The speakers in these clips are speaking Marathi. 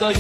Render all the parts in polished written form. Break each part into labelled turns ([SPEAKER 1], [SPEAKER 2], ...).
[SPEAKER 1] कोई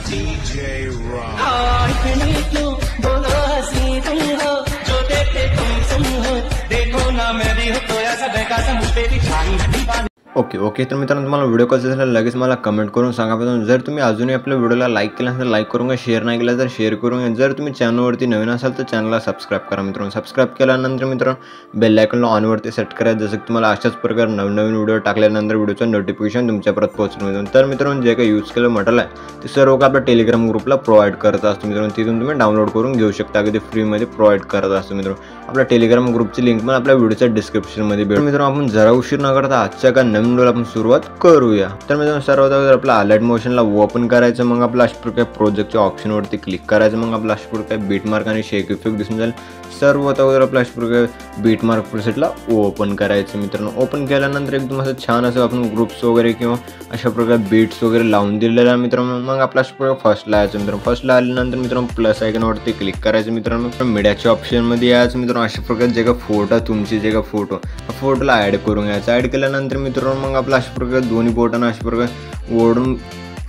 [SPEAKER 1] DJ Ron इतनी क्यों बोलो हंसी तुम हो जो देखे तुम हो देखो ना मेरी हो तो ऐसा देखा समझ तेरी छाई
[SPEAKER 2] ओके तर मित्रांनो तुम्हाला व्हिडिओ कसा झाला लगेच मला कमेंट करून सांगा. पण जर तुम्ही अजूनही आपल्या व्हिडिओला लाईक केला असेल तर लाईक करून शेअर नाही केला तर शेअर करून. जर तुम्ही चॅनलवरती नवीन असाल तर चॅनलला सबस्क्राईब करा मित्रांनो. सबस्क्राईब केल्यानंतर मित्रांनो बेल आयकॉनला ऑनवरती सेट करा जसं की तुम्हाला अशाच प्रकारे नवीन व्हिडिओ टाकल्यानंतर व्हिडिओचं नोटिफिकेशन तुमच्यापर्यंत पोहोचेल मित्रांनो. तर मित्रांनो जे काही यूज केलं मटेरियल आहे ते सर्व का आपल्या टेलिग्राम ग्रुपला प्रोव्हाइड करत असतो मित्रांनो. तिथून तुम्ही डाउनलोड करून घेऊ शकता. अगदी फ्रीमध्ये प्रोव्हाइड करत असतो मित्रांनो. आपल्या टेलिग्राम ग्रुपची लिंक पण आपल्या व्हिडिओच्या डिस्क्रिप्शनमध्ये भेटेल. मित्रांनो आपण जरा उशीर न करता आजच्या का नवीन व्हिडिओला आपण सुरुवात करूया. तर मित्रांनो सर्वात अगोदर आपला अलर्ट मोशनला ओपन करायचं. मग आपला अशा प्रकारे प्रोजेक्टच्या ऑप्शनवरती क्लिक करायचं. मग आपला अशा प्रकारे बीटमार्क आणि शेक इफेक्ट दिसून जाईल. सर्वात अगोदर आपला अशा प्रकारे बीटमार्क प्रोसेसला ओपन करायचं मित्रांनो. ओपन केल्यानंतर एकदम असं छान असं आपण ग्रुप्स वगैरे किंवा अशा प्रकारे बीट्स वगैरे लावून दिलेला मित्रांनो. मग आपला अशा प्रकारे फर्स्टला यायचं मित्रांनो. फर्स्टला आल्यानंतर मित्रांनो प्लस आयकॉनवरती क्लिक करायचं मित्रांनो. मीडियाच्या ऑप्शनमध्ये यायचं मित्रांनो. अशा प्रकारे जे का फोटो तुमची जे का फोटोला ॲड करून घ्यायचं. ॲड केल्यानंतर मित्रांनो मग आपला अशा प्रकारे दोन्ही बोटांना अशा प्रकारे ओढून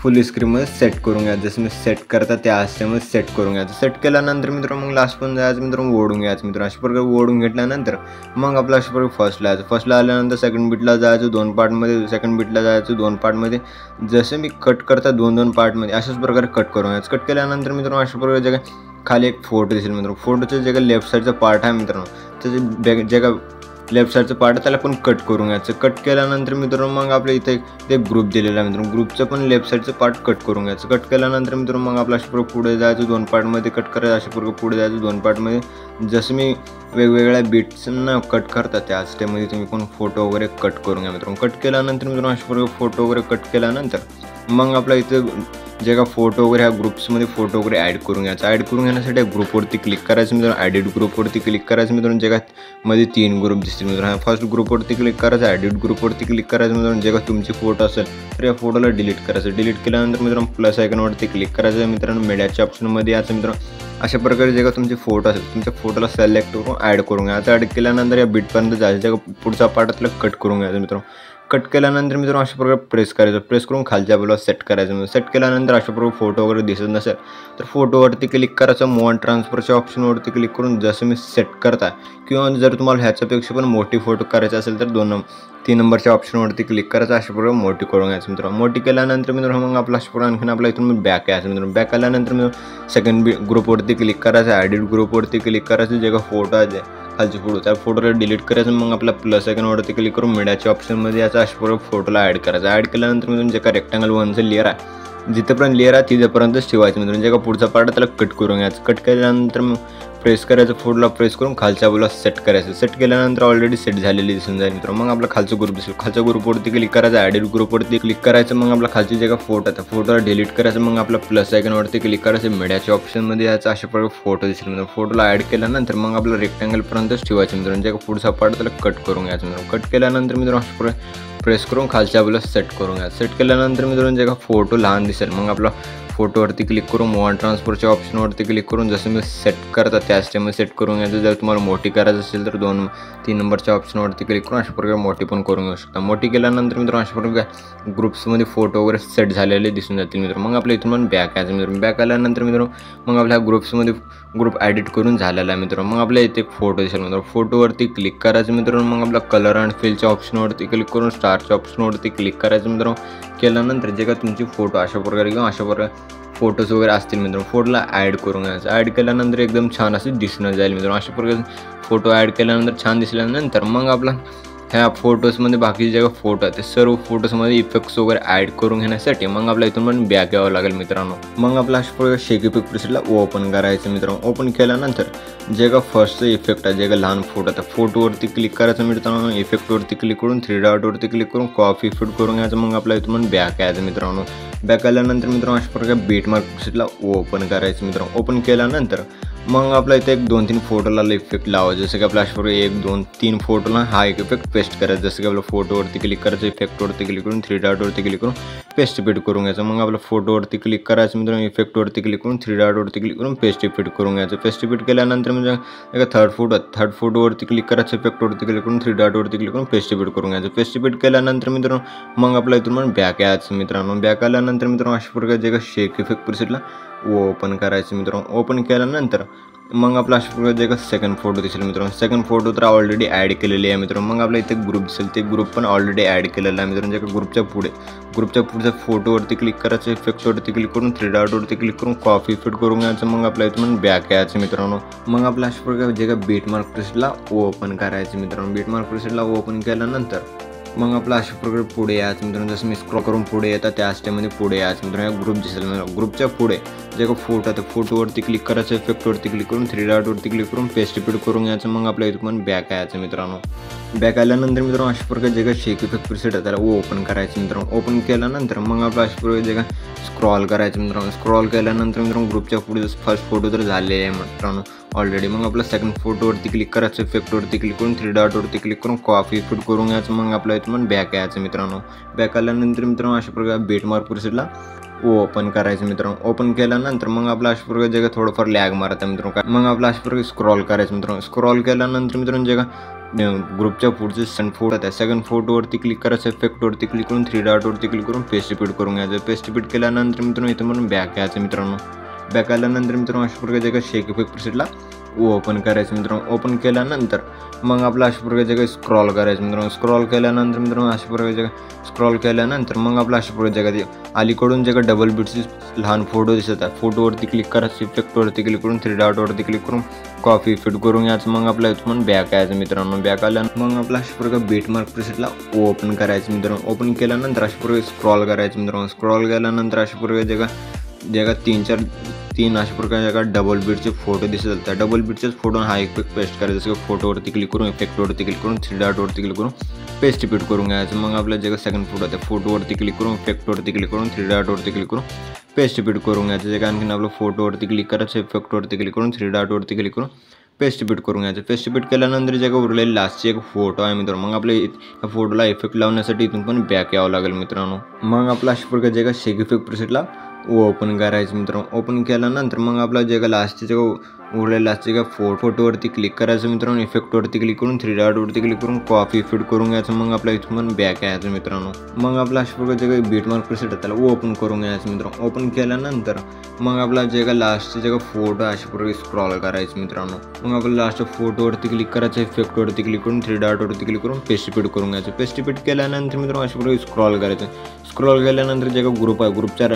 [SPEAKER 2] फुल स्क्रीनमध्ये सेट करून घ्यायचं. जसं मी सेट करता त्या आस्त्यामध्ये सेट करून घ्यायचं. सेट केल्यानंतर मित्रांनो मग लास्ट पण जायचं मित्रांनो ओढून घ्यायचं मित्रांनो. अशा प्रकारे ओढून घेतल्यानंतर मग आपलं अशा प्रकारे फर्स्टला यायचं. फर्स्टला आल्यानंतर सेकंड बीटला जायचं 2 पार्टमध्ये. सेकंड बीटला जायचं 2 पार्टमध्ये. जसं मी कट करता 2 पार्टमध्ये अशाच प्रकारे कट करून घ्यायचं. कट केल्यानंतर मित्रांनो अशा प्रकारे जे काय खाली एक फोटो दिसेल मित्रांनो. फोटोचं जे काय लेफ्ट साईडचा पार्ट आहे मित्रांनो त्याचे जे काय लेफ्ट साईडचं पार्ट त्याला पण कट करून घ्यायचं. कट केल्यानंतर मित्रांनो मग आपल्या इथे एक ग्रुप दिलेला आहे मित्रांनो. ग्रुपचं पण लेफ्ट साईडचं पार्ट कट करून घ्यायचं. कट केल्यानंतर मित्रांनो मग आपल्या अशा प्रकारे पुढे जायचं 2 पार्टमध्ये कट करायचं. अशा प्रकारे पुढे जायचं 2 पार्टमध्ये. जसं मी वेगवेगळ्या बीट्सना कट करता त्या स्टेपमध्ये तुम्ही पण फोटो वगैरे कट करून घ्या मित्रांनो. कट केल्यानंतर मित्रांनो अशा प्रकारे फोटो वगैरे कट केल्यानंतर मग आपल्या इथे जे का फोटो वगैरे ह्या ग्रुप्समध्ये फोटो वगैरे ॲड करून घ्यायचं. ॲड करून घेण्यासाठी ग्रुपवरती क्लिक करायचं मित्रांनो. ॲडिट ग्रुपवरती क्लिक करायचं मित्रांनो. जे का मध्ये 3 ग्रुप दिसतील मित्रांनो. फर्स्ट ग्रुपवरती क्लिक करायचं. ॲडिट ग्रुपवरती क्लिक करायचं मित्रांनो. जे का तुमची फोटो असेल तर या फोटोला डिलीट करायचं. डिलीट केल्यानंतर मित्रांनो प्लस आयकॉनवरती क्लिक करायचं मित्रांनो. मीडियाच्या ऑप्शनमध्ये याचं मित्रांनो. अशा प्रकारे जे का तुमचे फोटो असेल तुमच्या फोटोला सिलेक्ट करून ॲड करून घ्यायचं. ॲड केल्यानंतर या बीटपर्यंत जायचं. जे का पुढचा पार्ट त्याला कट करून घ्यायचं मित्रांनो. कट केल्यानंतर मित्रांनो अशा प्रकारे प्रेस करायचं. प्रेस करून खालच्या बाजूला सेट करायचं. सेट केल्यानंतर अशा प्रकारे फोटो वगैरे दिसत नसेल तर फोटोवरती क्लिक करायचं. मूव अँड ट्रान्सफरच्या ऑप्शनवरती क्लिक करून जसं मी सेट करता किंवा जर तुम्हाला ह्याच्यापेक्षा पण मोठी फोटो करायची असेल तर 3 नंबरच्या ऑप्शनवरती क्लिक करायचं. अशा प्रकारे मोठी करून घ्यायचं मित्रांनो. मोठी केल्यानंतर मित्रांनो मग आपला अशा प्रकारे आणखीन आपला इथून बॅक यायचं मित्रांनो. बॅक आल्यानंतर मित्रांनो सेकंड ग्रुपवरती क्लिक करायचं. ॲडिट ग्रुपवरती क्लिक करायचं. जे का फोटो आहे खालचे फोटो त्या फोटोला डिलीट करायचं. मग आपला प्लस आयकॉनवरती क्लिक करून मीडियाच्या ऑप्शनमध्ये याचा अशा प्रकारे फोटोला ॲड करायचं. ॲड केल्यानंतर मित्रांनो जे का रेक्टँगल 1चं लेअर आहे जिथेपर्यंत लेअर आहे तिथेपर्यंतच ठेवायचं मित्रांनो. जे का पुढचा पार्ट त्याला कट करून घ्यायचं. कट केल्यानंतर मग प्रेस करायचं. फोटोला प्रेस करून खालच्या बाजूला सेट करायचं. सेट केल्यानंतर ऑलरेडी सेट झालेली दिसून जाईल मित्रांनो. मग आपला खालचं ग्रुप दिसेल. खालच्या ग्रुपवरती क्लिक करायचं. ॲडिट ग्रुपवरती क्लिक करायचं. मग आपला खालची जे का फोटो आहे त्या फोटोला डिलीट करायचं. मग आपला प्लस आयकॉनवरती क्लिक करायचं. मीडियाच्या ऑप्शनमध्ये याचा अशा प्रकारे फोटो दिसेल मित्रांनो. फोटोला ॲड केल्यानंतर मग आपलं रेक्टँगलपर्यंतच ठेवायचं मित्रांनो. जे का पुढचा पार्ट त्याला कट करून घ्यायचं मित्रांनो. कट केल्यानंतर मित्रांनो अशा प्रकारे प्रेस करून खालच्या बाजूला सेट करून घ्या. सेट केल्यानंतर मित्रांनो जे का फोटो लहान दिसेल मग आपला फोटोवरती क्लिक करून मूव अँड ट्रान्सफरच्या ऑप्शनवरती क्लिक करून जसं मी सेट करता त्या स्टेपमध्ये सेट करून घ्यायचं. जर तुम्हाला मोठी करायचं असेल तर 3 नंबरच्या ऑप्शनवरती क्लिक करून अशा प्रकारे मोठी पण करून घेऊ शकता. मोठी केल्यानंतर मित्रांनो अशा प्रकारे ग्रुप्समध्ये फोटो वगैरे सेट झालेले दिसून जातील मित्रांनो. मग आपल्या इथून पण बॅक यायचं मित्रांनो. बॅक आल्यानंतर मित्रांनो मग आपल्या ग्रुप्समध्ये ग्रुप ॲडिट करून झालेला आहे मित्रांनो. मग आपल्या इथे फोटो दिसेल मित्रांनो. फोटोवरती क्लिक करायचं मित्रांनो. मग आपला कलर अँड फिलच्या ऑप्शनवरती क्लिक करून स्टारच्या ऑप्शनवरती क्लिक करायचं मित्रांनो. केल्यानंतर जे का तुमची फोटो अशा प्रकारे किंवा अशा प्रकारे फोटोज वगैरे असतील मित्रांनो फोटोला ॲड करून घ्यायचं. ॲड केल्यानंतर एकदम छान असं दिसणं जाईल मित्रांनो. अशा प्रकारे फोटो ॲड केल्यानंतर छान दिसल्यानंतर मग आपला ह्या फोटोजमध्ये बाकीचे जे फोटो आहेत ते सर्व फोटोजमध्ये इफेक्ट्स वगैरे ॲड करून घेण्यासाठी मग आपल्या इथून पण बॅक यावं लागेल मित्रांनो. मग आपला अशा प्रकारे शेक इफेक्ट प्रेसला ओपन करायचं मित्रांनो. ओपन केल्यानंतर जे का फर्स्टचं इफेक्ट आहे जे का लहान फोटो आहे फोटोवरती क्लिक करायचं मित्रांनो. इफेक्टवरती क्लिक करून 3 डॉटवरती क्लिक करून कॉपी इफेक्ट करून घ्यायचं. मग आपल्या इथून पण बॅक यायचं मित्रांनो. बॅक आल्यानंतर मित्रांनो अशा प्रकारे बीटमार्क प्रेसला ओपन करायचं मित्रांनो. ओपन केल्यानंतर मग आपला इथे एक 2-3 फोटोला इफेक्ट लावायचा, जसं की आपल्या अशा प्रकारे 1 2 3 फोटोला हा एक इफेक्ट पेस्ट करायचा, जसं की आपल्या फोटोवरती क्लिक करायचं, इफेक्टवरती क्लिक करून 3 डॉटवरती क्लिक करून पेस्ट इफेक्ट करून घ्यायचं. मग आपल्या फोटोवरती क्लिक करायचं मित्रांनो, इफेक्टवरती क्लिक करून 3 डॉटवरती क्लिक करून पेस्ट इफेक्ट करून घ्यायचं. पेस्ट इफेक्ट केल्यानंतर म्हणजे एका थर्ड फोटोवरती क्लिक करायचं, इफेक्टवरती क्लिक करून 3 डॉटवरती क्लिक करून पेस्ट इफेक्ट करून घ्यायचं. पेस्ट इफेक्ट केल्यानंतर मित्रांनो मग आपल्या इथून पण बॅक यायचं मित्रांनो. बॅक आल्यानंतर मित्रांनो अशा प्रकारे जे का शेक इफेक्ट प्रीसेटला ओपन करायचं मित्रांनो. ओपन केल्यानंतर मग आपला अशा प्रकारे जे का सेकंड फोटो दिसेल मित्रांनो. सेकंड फोटो तर ऑलरेडी ॲड केलेली आहे मित्रांनो. मग आपल्या इथे ग्रुप दिसेल, ते ग्रुप पण ऑलरेडी ॲड केलेला आहे मित्रांनो. जे का ग्रुपच्या पुढच्या फोटोवरती क्लिक करायचं, इफेक्टवरती क्लिक करून 3 डॉटवरती क्लिक करून कॉपी इफेक्ट करून घ्यायचं. मग आपल्या इथून बॅक यायचं मित्रांनो. मग आपल्या अशा प्रकारे जे का बीटमार्क प्रीसेटला ओपन करायचं मित्रांनो. बीटमार्क प्रीसेटला ओपन केल्यानंतर मग आपला अशा प्रकारे पुढे यायचं मित्रांनो. जसं मी स्क्रॉल करून पुढे येतात त्या स्टेपमध्ये पुढे यायचं मित्रांनो. ग्रुप दिसेल मित्रांनो. ग्रुपच्या पुढे जे का फोटो आहे, फोटोवरती क्लिक करायचं, इफेक्टवरती क्लिक करून 3 डॉटवरती क्लिक करून पेस्ट इफेक्ट करून घ्यायचं. मग आपल्या इथं पण बॅक यायचं मित्रांनो. बॅक आल्यानंतर मित्रांनो अशा प्रकारे जे का शेक इफेक्ट प्रीसेट आहे त्याला ओपन करायचं मित्रांनो. ओपन केल्यानंतर मग आपलं अशा प्रकारे जे का स्क्रॉल करायचं मित्रांनो. स्क्रॉल केल्यानंतर मित्रांनो ग्रुपच्या पुढे फर्स्ट फोटो तर झाले आहे मित्रांनो ऑलरेडी. मग आपला सेकंड फोटोवरती क्लिक करायचं, इफेक्टवरती क्लिक करून 3 डॉटवरती क्लिक करून कॉपी इफेक्ट करून घ्यायचं. मग आपल्या इथं पण बॅक यायचं मित्रांनो. बॅक आल्यानंतर मित्रांनो अशा प्रकारे बीटमार्क प्रीसेटला ओपन करायचं मित्रांनो. ओपन केल्यानंतर मग आपला अशा प्रकारे जे का थोडंफार लॅग मारतं मित्रांनो. मग आपला अशा प्रकारे स्क्रॉल करायचं मित्रांनो. स्क्रॉल केल्यानंतर मित्रांनो जे का ग्रुपच्या पुढचे फोटो आहे, सेकंड फोटोवरती क्लिक करायचं, इफेक्टवरती क्लिक करून 3 डॉटवरती क्लिक करून पेस्ट इफेक्ट करून घ्यायचं. पेस्ट इफेक्ट केल्यानंतर मित्रांनो इथं म्हणून बॅक यायचं मित्रांनो. बॅक आल्यानंतर मित्रांनो अशा प्रकारे जे का शेक इफेक्ट प्रीसेटला ओपन करायचं मित्रांनो. ओपन केल्यानंतर मग आपला अशा प्रकारे जे काही स्क्रॉल करायचं मित्रांनो. स्क्रॉल केल्यानंतर मित्रांनो अशा प्रकारे जे स्क्रॉल केल्यानंतर मग आपला अशा प्रकारे जे काही अलीकडून जे काही डबल बीटचे लहान फोटो दिसत आहे, फोटोवरती क्लिक करायचं, इफेक्टवरती क्लिक करून 3 डॉटवरती क्लिक करून कॉपी इफेक्ट करून यायचं. मग आपल्या इथून बॅक यायचं मित्रांनो. बॅक आल्यानंतर मग आपला अशा प्रकारे बीटमार्क प्रीसेटला ओपन करायचं मित्रांनो. ओपन केल्यानंतर अशा प्रकारे स्क्रॉल करायचं मित्रांनो. स्क्रॉल केल्यानंतर अशा प्रकारे जे का 3 अशा प्रकारे का डबल बीटचे फोटो दिसत त्या डबल बीटचेच फोटो हा इफेक्ट पेस्ट करायचं. जसं फोटोवरती क्लिक करून, इफेक्टवरती क्लिक करून 3 डॉटवरती क्लिक करून पेस्ट इफेक्ट करून घ्यायचं. मग आपल्या जे का सेकंड फोटो आहे, फोटोवरती क्लिक करून, इफेक्टवरती क्लिक करून 3 डॉटवरती क्लिक करून पेस्ट इफेक्ट करून घ्यायचं. जे का आणखीन आपलं फोटोवरती क्लिक करायचं, इफेक्टवरती क्लिक करून 3 डॉटवरती क्लिक करून पेस्ट इफेक्ट करून घ्यायचं. पेस्ट इफेक्ट केल्यानंतर जे का उरलेली लास्टची एक फोटो आहे मित्रांनो. मग आपल्या या फोटोला इफेक्ट लावण्यासाठी इथून पण बॅक यावं लागेल मित्रांनो. मग आपला अशा प्रकारे जे का शेक इफेक्ट प्रीसेटला ओपन करायचं मित्रांनो. ओपन केल्यानंतर मग आपला जे का लास्टचे जे उरलेलं लास्टचे का फोटोवरती क्लिक करायचं मित्रांनो. इफेक्टवरती क्लिक करून 3 डॉटवरती क्लिक करून कॉपी इफेक्ट करून घ्यायचं. मग आपल्या इथून पण बॅक यायचं मित्रांनो. मग आपला अशा प्रकारे जे काही बीटमार्क प्रीसेट आहे त्याला ओपन करून घ्यायचं मित्रांनो. ओपन केल्यानंतर मग आपला जे का लास्टचे जे का फोटो अशा प्रकारे स्क्रॉल करायचं मित्रांनो. मग आपल्या लास्ट फोटोवरती क्लिक करायचं, इफेक्टवरती क्लिक करून 3 डॉटवरती क्लिक करून पेस्ट इफेक्ट करून घ्यायचं. पेस्ट इफेक्ट केल्यानंतर मित्रांनो अशा प्रकारे स्क्रॉल करायचं. स्क्रॉल केल्यानंतर जे का ग्रुप आहे, ग्रुपच्या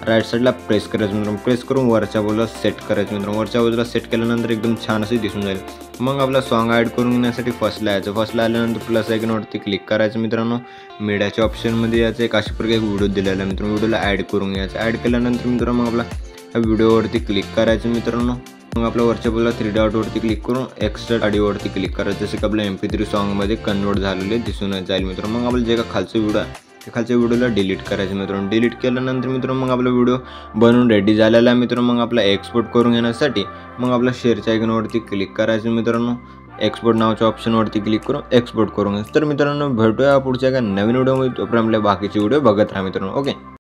[SPEAKER 2] राईट साईडला प्रेस करायचं मित्रांनो. प्रेस करून वरच्या बाजूला सेट करायचं मित्रांनो. वरच्या बाजूला सेट केल्यानंतर एकदम छान असे दिसून जाईल. मग आपला सॉन्ग ॲड करून घेण्यासाठी फर्स्टला यायचं. फर्स्टला आल्यानंतर प्लस आयकॉनवरती क्लिक करायचं मित्रांनो. मीडियाच्या ऑप्शनमध्ये यायचं. एक अशा प्रकारे एक व्हिडिओ दिलेला आहे मित्रांनो. व्हिडिओला ॲड करून घ्यायचं. ॲड केल्यानंतर मित्रांनो मग आपला या व्हिडिओवरती क्लिक करायचं मित्रांनो. मग आपल्या वरच्या बाजूला 3 डॉटवरती क्लिक करून एक्स्ट्रा ऑडिओवरती क्लिक करायचं. जसं की आपल्या MP3 सॉन्गमध्ये कन्वर्ट झालेले दिसून जाईल मित्रांनो. मग आपलं जे का खालचं व्हिडिओ आहे त्या खालच्या व्हिडिओला डिलीट करायचं मित्रांनो. डिलीट केल्यानंतर मित्रांनो मग आपला व्हिडिओ बनवून रेडी झालेला आहे मित्रांनो. मग आपला एक्सपोर्ट करून घेण्यासाठी मग आपल्या शेअरच्या आयकॉनवरती क्लिक करायचं मित्रांनो. एक्सपोर्ट नावाच्या ऑप्शनवरती क्लिक करून एक्सपोर्ट करून घ्यायचं. तर मित्रांनो भेटूया पुढच्या एका नवीन व्हिडिओमध्ये. तोपर्यंत आपल्या बाकीचे व्हिडिओ बघत राहा मित्रांनो. ओके.